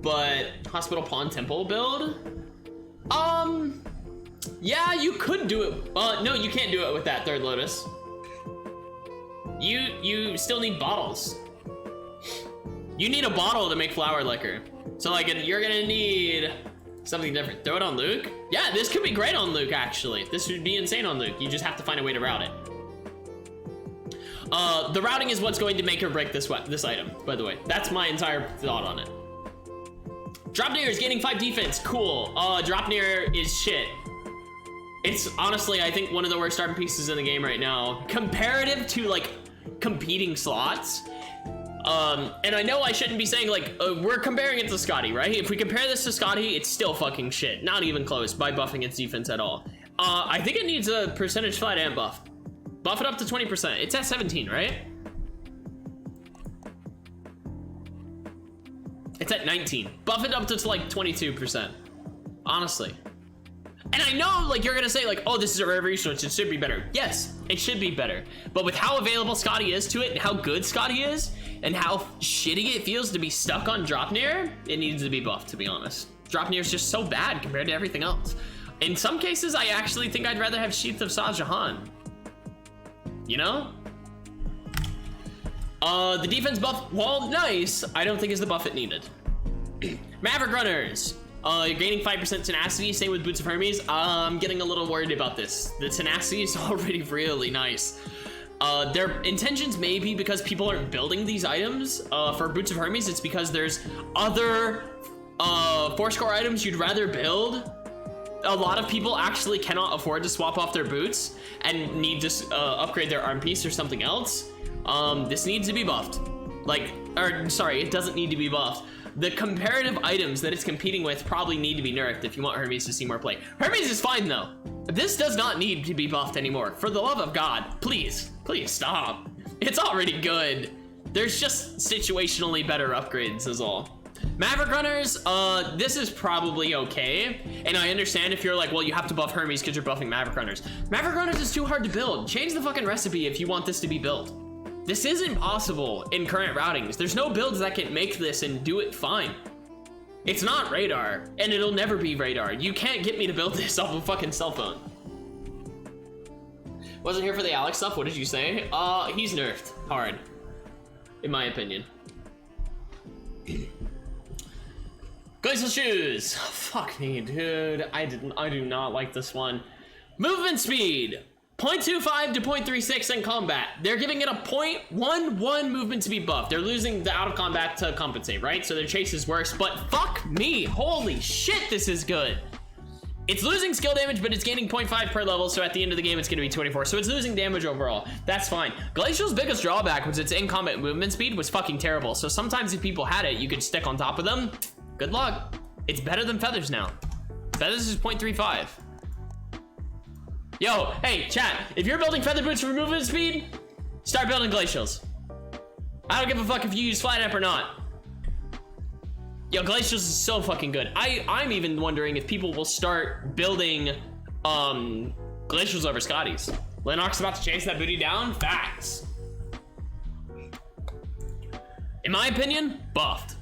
but Hospital Pawn Temple build, yeah, you could do it. No, you can't do it with that Third Lotus. You still need bottles. You need a bottle to make flower liquor. So like, you're gonna need something different. Throw it on Luke. Yeah, this could be great on Luke, actually. This would be insane on Luke. You just have to find a way to route it. The routing is what's going to make or break this item, by the way. That's my entire thought on it. Dropnir is gaining 5 defense. Cool. Dropnir is shit. It's honestly, I think, one of the worst starting pieces in the game right now, comparative to like competing slots. And I know I shouldn't be saying like, we're comparing it to Scotty, right? If we compare this to Scotty, it's still fucking shit. Not even close by buffing its defense at all. I think it needs a percentage flat amp buff. Buff it up to 20%. It's at 17, right? It's at 19. Buff it up to like 22%. Honestly. And I know, like, you're gonna say, like, oh, this is a rare resource, it should be better. Yes, it should be better. But with how available Scotty is to it, and how good Scotty is, and how shitty it feels to be stuck on Dropnir, it needs to be buffed, to be honest. Dropnir is just so bad compared to everything else. In some cases, I actually think I'd rather have Sheath of Shah Jahan. You know? The defense buff, while nice, I don't think is the buff it needed. Maverick Runners. You're gaining 5% tenacity, same with Boots of Hermes. I'm getting a little worried about this. The tenacity is already really nice. Their intentions may be because people aren't building these items. For Boots of Hermes, it's because there's other force core items you'd rather build. A lot of people actually cannot afford to swap off their boots and need to upgrade their arm piece or something else. This needs to be buffed. Like, or sorry, it doesn't need to be buffed. the comparative items that it's competing with probably need to be nerfed if you want Hermes to see more play. Hermes is fine though. This does not need to be buffed anymore. For the love of God, please stop. It's already good. There's just situationally better upgrades is all. Maverick Runners, this is probably okay. And I understand if you're like, well, you have to buff Hermes because you're buffing Maverick Runners. Maverick Runners is too hard to build. Change the fucking recipe if you want this to be built. This isn't possible in current routings. There's no builds that can make this and do it fine. It's not radar, and it'll never be radar. You can't get me to build this off a fucking cell phone. Wasn't here for the Alex stuff, what did you say? He's nerfed hard, in my opinion. Glacial shoes. Fuck me, dude. I do not like this one. Movement speed. 0.25 to 0.36 in combat. They're giving it a 0.11 movement speed buff. They're losing the out of combat to compensate, right? So their chase is worse, but fuck me. Holy shit, this is good. It's losing skill damage, but it's gaining 0.5 per level, so at the end of the game, it's gonna be 24. So it's losing damage overall. That's fine. Glacial's biggest drawback was its in-combat movement speed was fucking terrible. So sometimes if people had it, you could stick on top of them. Good luck. It's better than Feathers now. Feathers is 0.35. Yo, hey, chat, if you're building feather boots for movement speed, start building glacials. I don't give a fuck if you use flat amp or not. Yo, glacials is so fucking good. I'm even wondering if people will start building glacials over Scotties. Lennox about to chase that booty down? Facts. In my opinion, buffed.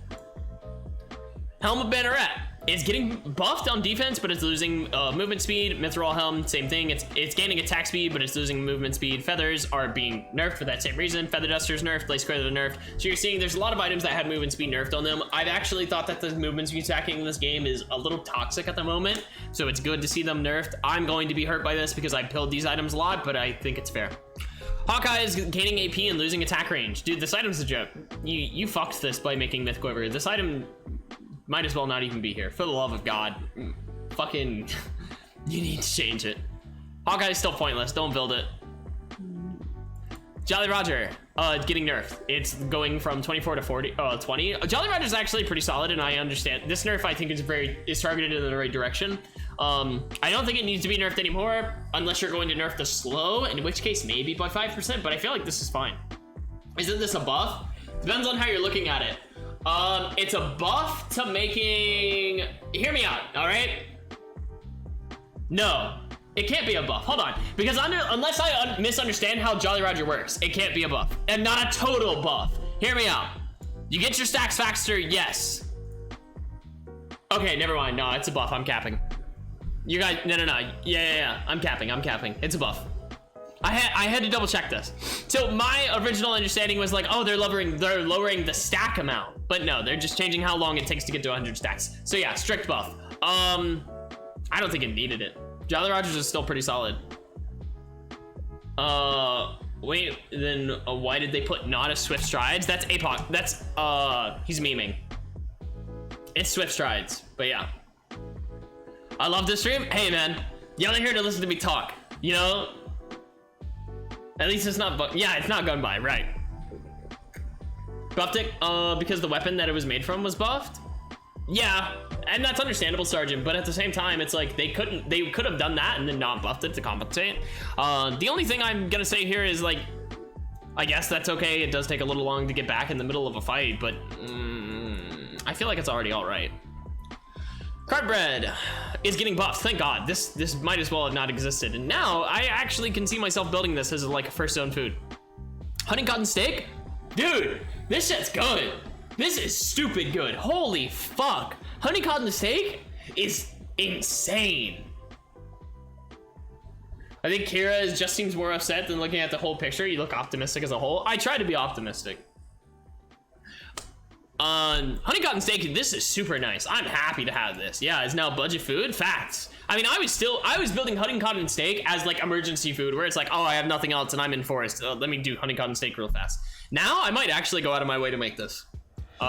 Helmet Banneret is getting buffed on defense, but it's losing movement speed. Mithril Helm, same thing. It's gaining attack speed, but it's losing movement speed. Feathers are being nerfed for that same reason. Feather Duster's nerfed, Lace Credit nerfed. So you're seeing there's a lot of items that had movement speed nerfed on them. I've actually thought that the movement speed stacking in this game is a little toxic at the moment, so it's good to see them nerfed. I'm going to be hurt by this because I pilled these items a lot, but I think it's fair. Hawkeye is gaining AP and losing attack range. Dude, this item's a joke. You fucked this by making Myth Quiver. This item might as well not even be here. For the love of God. Fucking, you need to change it. Hawkeye is still pointless. Don't build it. Jolly Roger, getting nerfed. It's going from 24 to 20. Jolly Roger is actually pretty solid, and I understand. This nerf, I think, is targeted in the right direction. I don't think it needs to be nerfed anymore, unless you're going to nerf the slow, in which case maybe by 5%, but I feel like this is fine. Isn't this a buff? Depends on how you're looking at it. It's a buff to making... Hear me out, all right? No, it can't be a buff. Hold on, because unless I misunderstand how Jolly Roger works, it can't be a buff, and not a total buff. Hear me out. You get your stacks faster, yes. Okay, never mind. No, it's a buff. I'm capping. You guys, no. Yeah. I'm capping. It's a buff. I had to double check this. So my original understanding was like, oh, they're lowering the stack amount, but no, they're just changing how long it takes to get to 100 stacks. So yeah, strict buff. I don't think it needed it. Jolly Rogers is still pretty solid. Wait, then why did they put not a Swift Strides? That's APOC. That's he's memeing. It's Swift Strides, but yeah. I love this stream. Hey man, you're not here to listen to me talk, you know? At least it's not, yeah, it's not gone by, right? Buffed it, because the weapon that it was made from was buffed? Yeah, and that's understandable, Sergeant, but at the same time, it's like, they could have done that and then not buffed it to compensate. The only thing I'm gonna say here is like, I guess that's okay, it does take a little long to get back in the middle of a fight, but I feel like it's already all right. Cardbread is getting buffed, thank God. This might as well have not existed. And now I actually can see myself building this as like a first zone food. Honey cotton steak? Dude, this shit's good. This is stupid good. Holy fuck. Honey cotton steak is insane. I think Kira just seems more upset than looking at the whole picture. You look optimistic as a whole. I try to be optimistic. Honey cotton steak, this is super nice. I'm happy to have this. Yeah, it's now budget food. Facts. I mean, I was building honey cotton steak as like emergency food, where it's like, oh, I have nothing else and I'm in forest. Let me do honey cotton steak real fast. Now I might actually go out of my way to make this.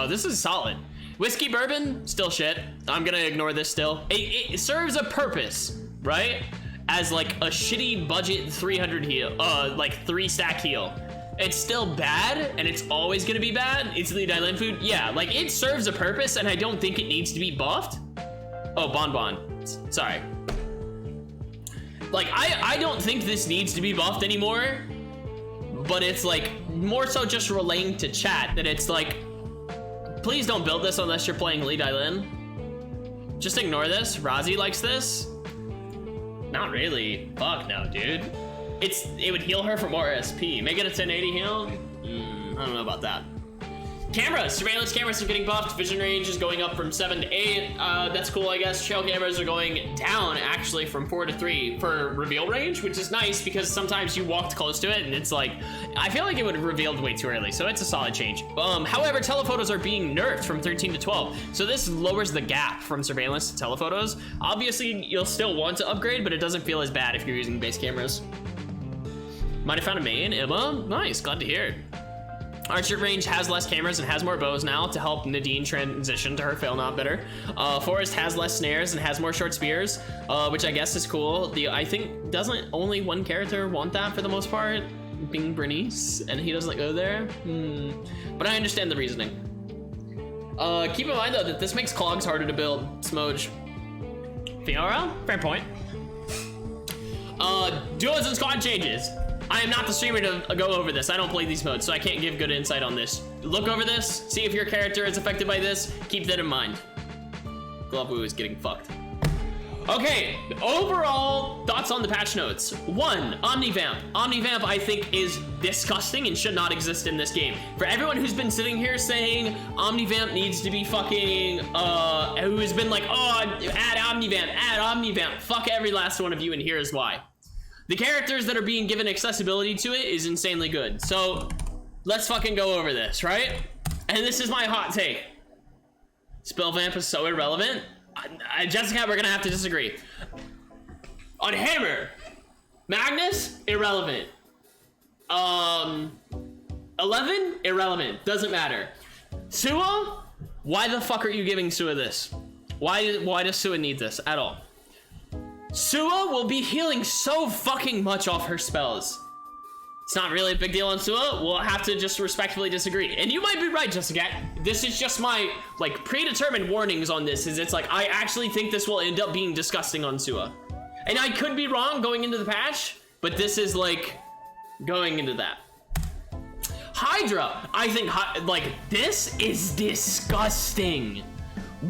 This is solid. Whiskey bourbon, still shit. I'm gonna ignore this still. It serves a purpose, right? As like a shitty budget 300 heal, like 3 stack heal. it's still bad, and it's always gonna be bad. It's the Dailin food. Yeah, like, it serves a purpose, and I don't think it needs to be buffed. Oh, Bonbon. Sorry. Like, I don't think this needs to be buffed anymore, but it's, like, more so just relaying to chat that it's, like, please don't build this unless you're playing Lee Dailin. Just ignore this. Razi likes this. Not really. Fuck no, dude. It would heal her for more SP. Make it a 1080 heal? I don't know about that. Cameras. Surveillance cameras are getting buffed. Vision range is going up from 7 to 8. That's cool, I guess. Trail cameras are going down, actually, from 4 to 3 for reveal range, which is nice because sometimes you walked close to it and it's like, I feel like it would have revealed way too early, so it's a solid change. However, telephotos are being nerfed from 13 to 12, so this lowers the gap from surveillance to telephotos. Obviously, you'll still want to upgrade, but it doesn't feel as bad if you're using base cameras. Might have found a main, Emma. Nice, glad to hear it. Archer range has less cameras and has more bows now to help Nadine transition to her fail not better. Forest has less snares and has more short spears, which I guess is cool. I think doesn't only one character want that for the most part, being Bernice, and he doesn't go there. But I understand the reasoning. Keep in mind though that this makes clogs harder to build. Smoj. Fiora? Fair point. Duos and squad changes. I am not the streamer to go over this. I don't play these modes, so I can't give good insight on this. Look over this, see if your character is affected by this. Keep that in mind. Glove-Woo is getting fucked. Okay, overall thoughts on the patch notes. 1, Omnivamp. Omnivamp, I think, is disgusting and should not exist in this game. For everyone who's been sitting here saying Omnivamp needs to be fucking, who has been like, oh, add Omnivamp, fuck every last one of you, and here's why. The characters that are being given accessibility to it is insanely good. So let's fucking go over this, right? And this is my hot take. Spellvamp is so irrelevant. Jessica, we're gonna have to disagree. On Hammer, Magnus, irrelevant. 11, irrelevant, doesn't matter. Sua, why the fuck are you giving Sua this? Why does Sua need this at all? Sua will be healing so fucking much off her spells. It's not really a big deal on Sua. We'll have to just respectfully disagree. And you might be right, Jessica. This is just my, like, predetermined warnings on this. It's like, I actually think this will end up being disgusting on Sua. And I could be wrong going into the patch, but this is, like, going into that. Hydra, I think, like, this is disgusting.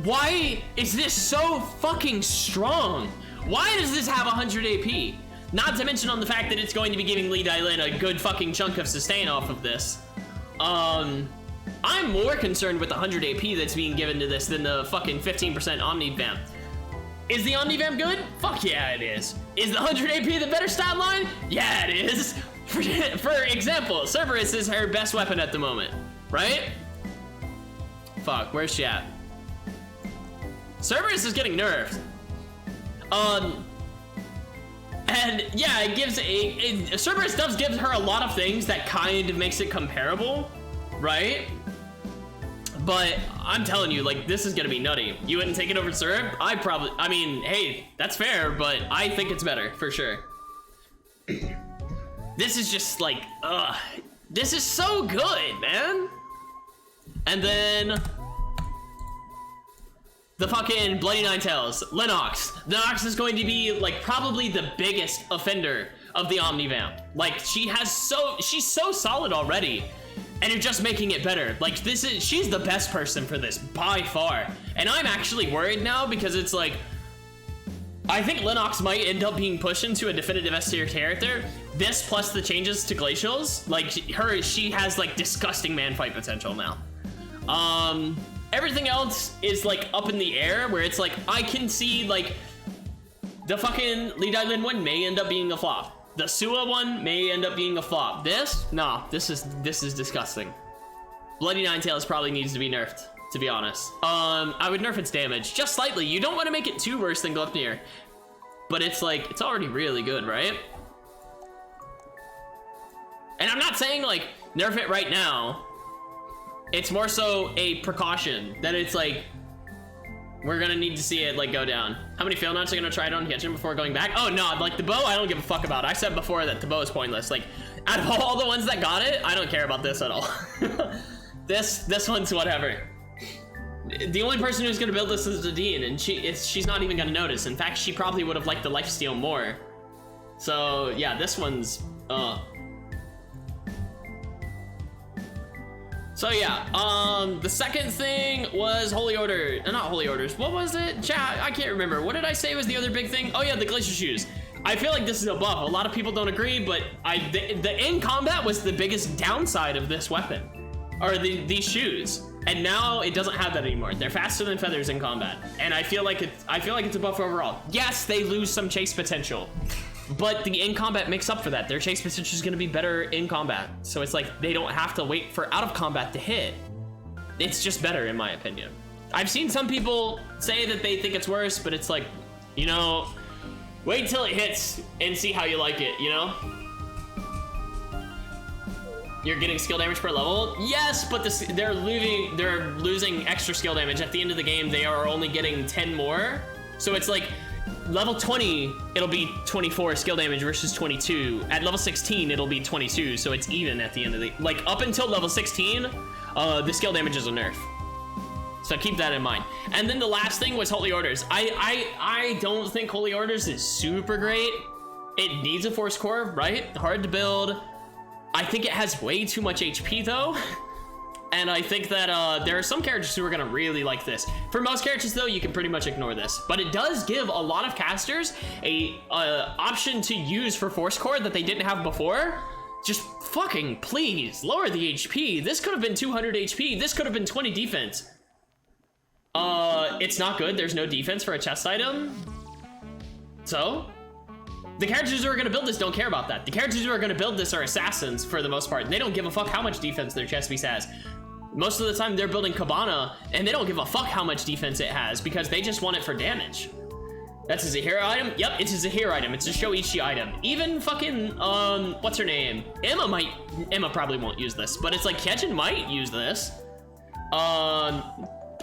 Why is this so fucking strong? Why does this have 100 AP? Not to mention on the fact that it's going to be giving Lee Dailin a good fucking chunk of sustain off of this. I'm more concerned with the 100 AP that's being given to this than the fucking 15% Omnivamp. Is the Omnivamp good? Fuck yeah, it is. Is the 100 AP the better stat line? Yeah, it is. For example, Cerberus is her best weapon at the moment, right? Fuck, where's she at? Cerberus is getting nerfed. And yeah, it gives Cerberus does give her a lot of things that kind of makes it comparable, right? But I'm telling you, like, this is gonna be nutty. You wouldn't take it over Cerb? I mean, hey, that's fair, but I think it's better, for sure. This is just like, this is so good, man. And then the fucking Bloody Nine Tails, Lennox. Lennox is going to be, like, probably the biggest offender of the Omnivamp. Like, she's so solid already, and you're just making it better. Like, she's the best person for this, by far. And I'm actually worried now, because it's like, I think Lennox might end up being pushed into a definitive S tier character. This plus the changes to Glacials, like, she has, like, disgusting man fight potential now. Everything else is, like, up in the air, where it's like, I can see, like, the fucking Lee Dailin one may end up being a flop. The Sua one may end up being a flop. This? Nah, this is disgusting. Bloody Nine Tails probably needs to be nerfed, to be honest. I would nerf its damage, just slightly. You don't want to make it too worse than Gleipnir. But it's like, it's already really good, right? And I'm not saying, like, nerf it right now. It's more so a precaution that it's like, we're gonna need to see it, like, go down. How many fail knots are gonna try it on Hitchin before going back? Oh no, like, the bow I don't give a fuck about. I said before that the bow is pointless. Like, Out of all the ones that got it, I don't care about this at all. This one's whatever. The only person who's gonna build this is Dailin, and she's not even gonna notice. In fact, she probably would have liked the lifesteal more. So yeah, this one's So yeah, the second thing was Holy Order, not Holy Orders. What was it? Chat, I can't remember. What did I say was the other big thing? Oh yeah, the Glacier Shoes. I feel like this is a buff. A lot of people don't agree, but the in combat was the biggest downside of this weapon, or these shoes. And now it doesn't have that anymore. They're faster than feathers in combat, and I feel like it's a buff overall. Yes, they lose some chase potential, but the in combat makes up for that. Their chase potential is going to be better in combat, so it's like they don't have to wait for out of combat to hit. It's just better, in my opinion. I've seen some people say that they think it's worse, but it's like, you know, wait till it hits and see how you like it, you know? You're getting skill damage per level? Yes, but they're losing extra skill damage. At the end of the game, they are only getting 10 more. So it's like, level 20, it'll be 24 skill damage versus 22. At level 16, it'll be 22, so it's even at the end of the... Like, up until level 16, the skill damage is a nerf. So keep that in mind. And then the last thing was Holy Orders. I don't think Holy Orders is super great. It needs a force core, right? Hard to build. I think it has way too much HP though. And I think that there are some characters who are gonna really like this. For most characters though, you can pretty much ignore this. But it does give a lot of casters a option to use for force core that they didn't have before. Just fucking please, lower the HP. This could have been 200 HP. This could have been 20 defense. It's not good. There's no defense for a chest item. So, the characters who are going to build this don't care about that. The characters who are going to build this are assassins for the most part. They don't give a fuck how much defense their chest piece has. Most of the time they're building Cabana and they don't give a fuck how much defense it has because they just want it for damage. That's a Zahira item? Yep, it's a Zahira item. It's a Shoichi item. Even fucking, what's her name? Emma probably won't use this, but it's like Kejin might use this.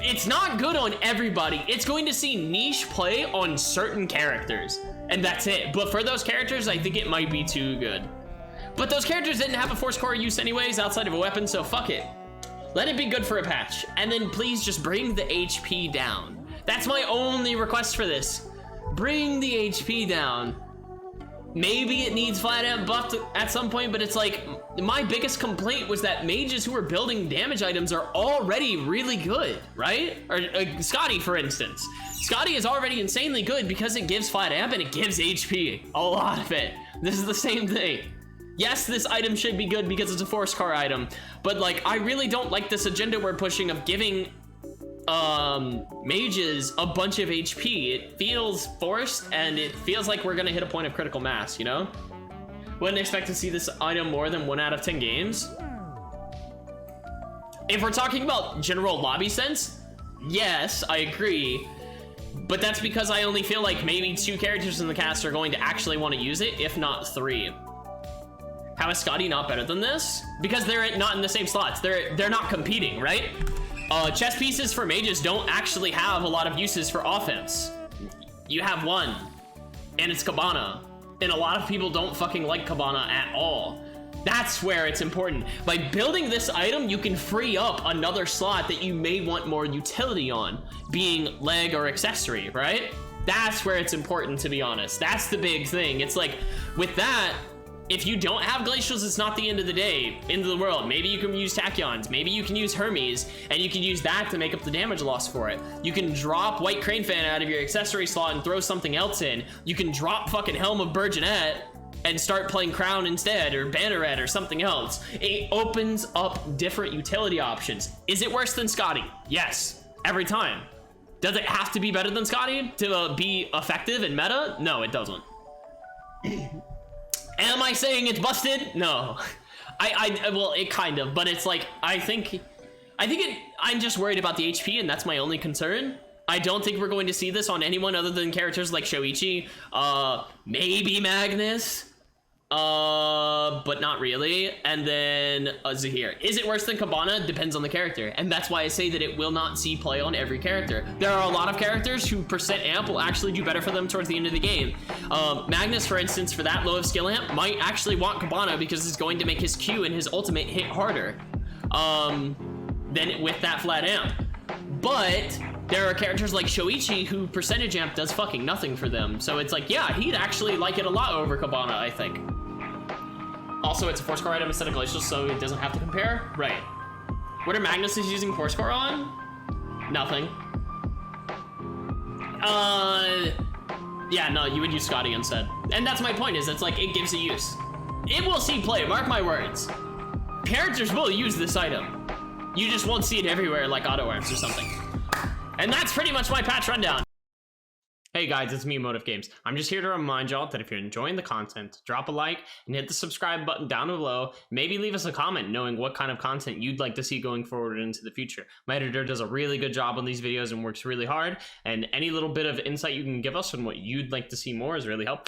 It's not good on everybody. It's going to see niche play on certain characters, and that's it. But for those characters, I think it might be too good. But those characters didn't have a force core use anyways outside of a weapon, so fuck it. Let it be good for a patch, and then please just bring the HP down. That's my only request for this. Bring the HP down. Maybe it needs flat amp buffed at some point, but it's like, my biggest complaint was that mages who are building damage items are already really good, right? Or Scotty, for instance. Scotty is already insanely good because it gives flat amp and it gives HP. A lot of it. This is the same thing. Yes, this item should be good because it's a force car item, but like, I really don't like this agenda we're pushing of giving mages a bunch of HP. It feels forced and it feels like we're gonna hit a point of critical mass, you know? Wouldn't expect to see this item more than 1 out of 10 games. If we're talking about general lobby sense, yes, I agree. But that's because I only feel like maybe 2 characters in the cast are going to actually want to use it, if not 3. How is Scotty not better than this? Because they're not in the same slots. They're not competing, right? Chess pieces for mages don't actually have a lot of uses for offense. You have one, and it's Cabana. And a lot of people don't fucking like Cabana at all. That's where it's important. By building this item, you can free up another slot that you may want more utility on, being leg or accessory, right? That's where it's important, to be honest. That's the big thing. It's like, with that, if you don't have glacials, it's not the end of the day, end of the world. Maybe you can use tachyons, maybe you can use Hermes, and you can use that to make up the damage loss for it. You can drop White Crane Fan out of your accessory slot and throw something else in. You can drop fucking Helm of Burgeonet and start playing Crown instead, or Banneret, or something else. It opens up different utility options. Is it worse than Scotty? Yes, every time. Does it have to be better than Scotty to be effective in meta? No, it doesn't. Am I saying it's busted? No. Well, it kind of, but it's like, I'm just worried about the HP, and that's my only concern. I don't think we're going to see this on anyone other than characters like Shoichi, maybe Magnus. But not really. And then Zahir. Is it worse than Cabana? Depends on the character. And that's why I say that it will not see play on every character. There are a lot of characters who percent amp will actually do better for them towards the end of the game. Magnus, for instance, for that low of skill amp, might actually want Cabana because it's going to make his Q and his ultimate hit harder than with that flat amp. But there are characters like Xiukai who percentage amp does fucking nothing for them. So it's like, yeah, he'd actually like it a lot over Cabana, I think. Also, it's a 4-score item instead of Glacial, so it doesn't have to compare. Right. What are Magnus is using 4-score on? Nothing. Yeah, no, you would use Scotty instead. And that's my point, is it's like, it gives a use. It will see play, mark my words. Characters will use this item. You just won't see it everywhere like auto arms or something. And that's pretty much my patch rundown. Hey guys, it's me, MOTFGames. I'm just here to remind y'all that if you're enjoying the content, drop a like and hit the subscribe button down below. Maybe leave us a comment knowing what kind of content you'd like to see going forward into the future. My editor does a really good job on these videos and works really hard, and any little bit of insight you can give us on what you'd like to see more is really helpful.